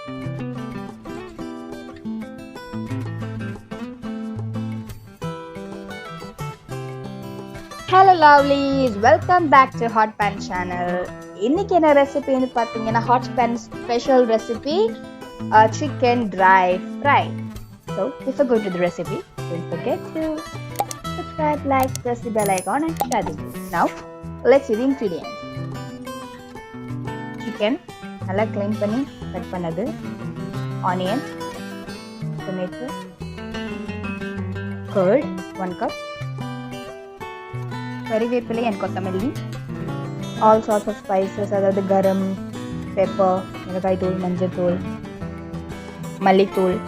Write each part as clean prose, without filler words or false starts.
Hello lovelies, welcome back to HOTPAN channel. இன்னைக்கு என்ன ரெசிபின்னு பார்த்தீங்கன்னா HOTPAN special recipe chicken dry fry. So before going to the recipe, don't forget to subscribe, like, press the bell icon and share this video. Now let's see the ingredients. Chicken நல்லா clean பண்ணி cut பண்ணது, onion, tomato, curd 1 cup, கறிவேப்பிலை and கொத்தமல்லி, all sorts of spices அதாவது கரம், pepper, மிளகாய் தூள், மஞ்சள் தூள், மல்லித்தூள்,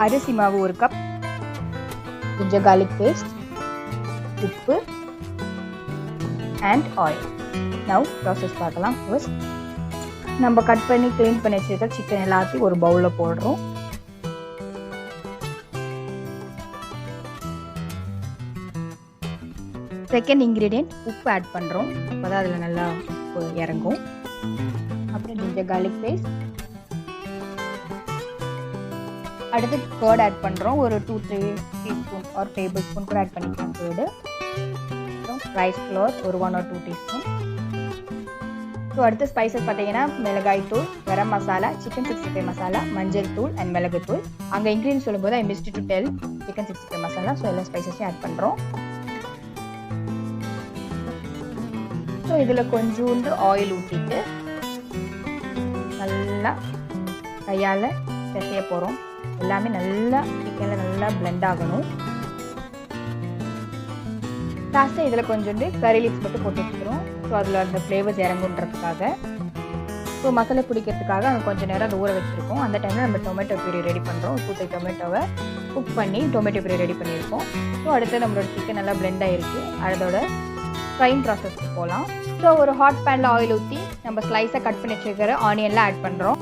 அரிசி மாவு 1 கப், ginger garlic paste, உப்பு and oil. Now process பார்க்கலாம். First நம்ம கட் பண்ணி க்ளீன் பண்ணி வச்சிருக்க சிக்கன் எல்லாத்தையும் ஒரு பவுல்ல போடுறோம். செகண்ட் இன்கிரீடியன்ட் உப்பு ஆட் பண்ணுறோம், அப்போதான் அதில் நல்லா உப்பு இறங்கும். அப்புறம் ஜிஞ்சர் garlic பேஸ்ட், அடுத்து கர்ட் ஆட் பண்ணுறோம். ஒரு 2-3 டீஸ்பூன் ஒரு டேபிள் ஸ்பூன் கூட ஆட் பண்ணிக்கலாம் கர்டு. அப்புறம் ரைஸ் ஃப்ளோர் ஒரு 1 or 2 டீஸ்பூன். ஸோ அடுத்து ஸ்பைசஸ் பார்த்தீங்கன்னா மிளகாய் தூள், கரம் மசாலா, சிக்கன் 65 மசாலா, மஞ்சள் தூள் அண்ட் மிளகுத்தூள். அங்கே இன்க்ரீடியன்ட் சொல்லும்போது I missed to tell chicken 65 masala. So எல்லா ஸ்பைசஸையும் ஆட் பண்ணுறோம். ஸோ இதில் கொஞ்சோண்டு ஆயில் ஊற்றிட்டு நல்லா கையால் பிசைய போகிறோம். எல்லாமே நல்லா சிக்கனில் நல்லா பிளெண்ட் ஆகணும். லாஸ்ட்டாக இதில் கொஞ்சோண்டு கறி லீவ்ஸ் மட்டும் போட்டு வச்சுக்கிறோம். ஸோ அதில் அந்த ஃப்ளேவர்ஸ் இறங்குன்றதுக்காக, ஸோ மசாலா பிடிக்கிறதுக்காக அங்கே கொஞ்சம் நேரம் அதை ஊற வச்சுருக்கோம். அந்த டைமில் நம்ம டொமேட்டோ பியூரி ரெடி பண்ணுறோம். 2 டொமேட்டோவை குக் பண்ணி டொமேட்டோ பியூரி ரெடி பண்ணியிருக்கோம். ஸோ அடுத்து நம்மளோட சிக்கன் நல்லா பிளெண்ட் ஆகிருக்கு. அதோட ஃப்ரைங் ப்ராசஸ்க்கு போகலாம். ஸோ ஒரு ஹாட் பேனில் ஆயில் ஊற்றி நம்ம ஸ்லைஸாக கட் பண்ணி வச்சுருக்கிற ஆனியன்லாம் ஆட் பண்ணுறோம்.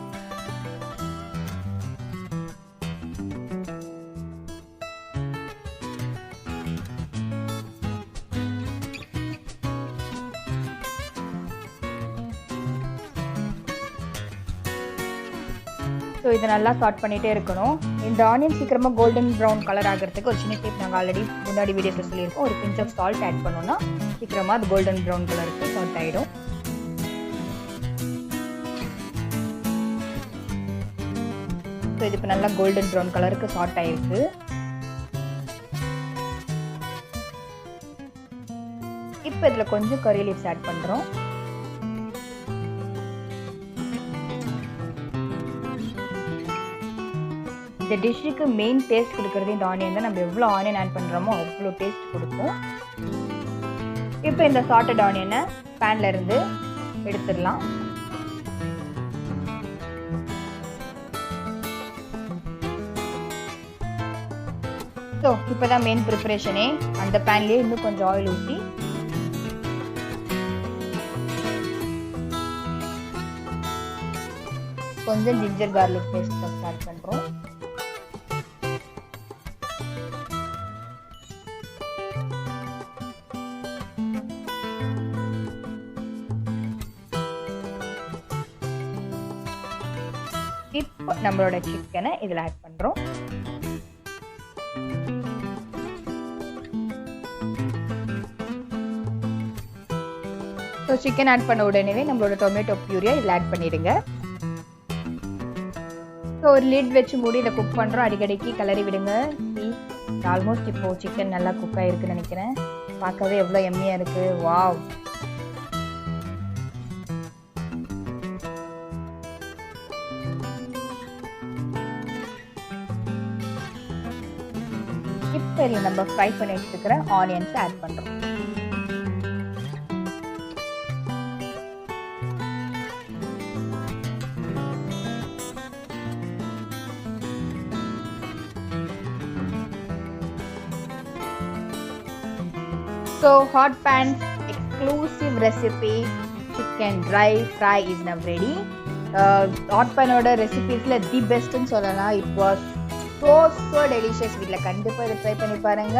ஸோ இதை நல்லா சாட் பண்ணிகிட்டே இருக்கணும். இந்த ஆனியன் சீக்கிரமாக கோல்டன் ப்ரௌன் கலர் ஆகிறதுக்கு ஒரு சின்ன டிப் நாங்கள் ஆல்ரெடி முன்னாடி வீடியோஸில் சொல்லியிருக்கோம். ஒரு பிஞ்ச் ஆஃப் சால்ட் ஆட் பண்ணோன்னா சீக்கிரமாக அது கோல்டன் ப்ரௌன் கலருக்கு சாட் ஆகிடும். ஸோ இது இப்போ நல்லா கோல்டன் ப்ரௌன் கலருக்கு சாட் ஆகிருக்கு. இப்போ இதில் கொஞ்சம் கறி லீவ்ஸ் ஆட் பண்ணுறோம். இந்த டிஷ்ஷுக்கு மெயின் டேஸ்ட் கொடுக்கறது இந்த ஆனியன் தான். நம்ம எவ்வளோ ஆனியன் ஆட் பண்ணுறோமோ அவ்வளோ டேஸ்ட் கொடுக்கும். இப்போ இந்த சாட்டட் ஆனியனை பேனில் இருந்து எடுத்துடலாம். ஸோ இப்போ தான் மெயின் ப்ரிப்பரேஷனே. அந்த பேன்லேயே இன்னும் கொஞ்சம் ஆயில் ஊற்றி கொஞ்சம் ஜிஞ்சர் கார்லிக் பேஸ்ட் ஆட் பண்ணுறோம். இப்போ நம்மளோட சிக்கனை இதில் ஆட் பண்ணுறோம். ஸோ சிக்கன் ஆட் பண்ண உடனே நம்மளோட டொமேட்டோ பியூரியை இதில் ஆட் பண்ணிடுங்க. ஸோ ஒரு லிட் வச்சு மூடி இதை குக் பண்ணுறோம். அடிக்கடிக்கு கிளறி விடுங்க. ஆல்மோஸ்ட் இப்போது சிக்கன் நல்லா குக் ஆகிருக்குன்னு நினைக்கிறேன். பார்க்கவே எவ்வளோ எம்மியாக இருக்குது. வாவ்! இப்போ இதில் நம்ம ஃப்ரை பண்ணி வச்சுருக்கிற ஆனியன்ஸ் ஆட் பண்ணுறோம். So HOTPAN's exclusive recipe chicken dry fry is now ready. HOTPAN oda recipes la the best nu sollala. It was so delicious. வீட்ல கண்டிப்பா இத ட்ரை பண்ணி பாருங்க.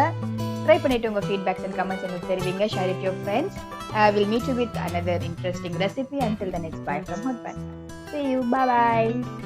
ட்ரை பண்ணிட்டு உங்க feedbacks and comments எனக்கு தெரிவிங்க. Share it to your friends. I will meet you with another interesting recipe. Until the next, bye from HOTPAN. See you. Bye bye.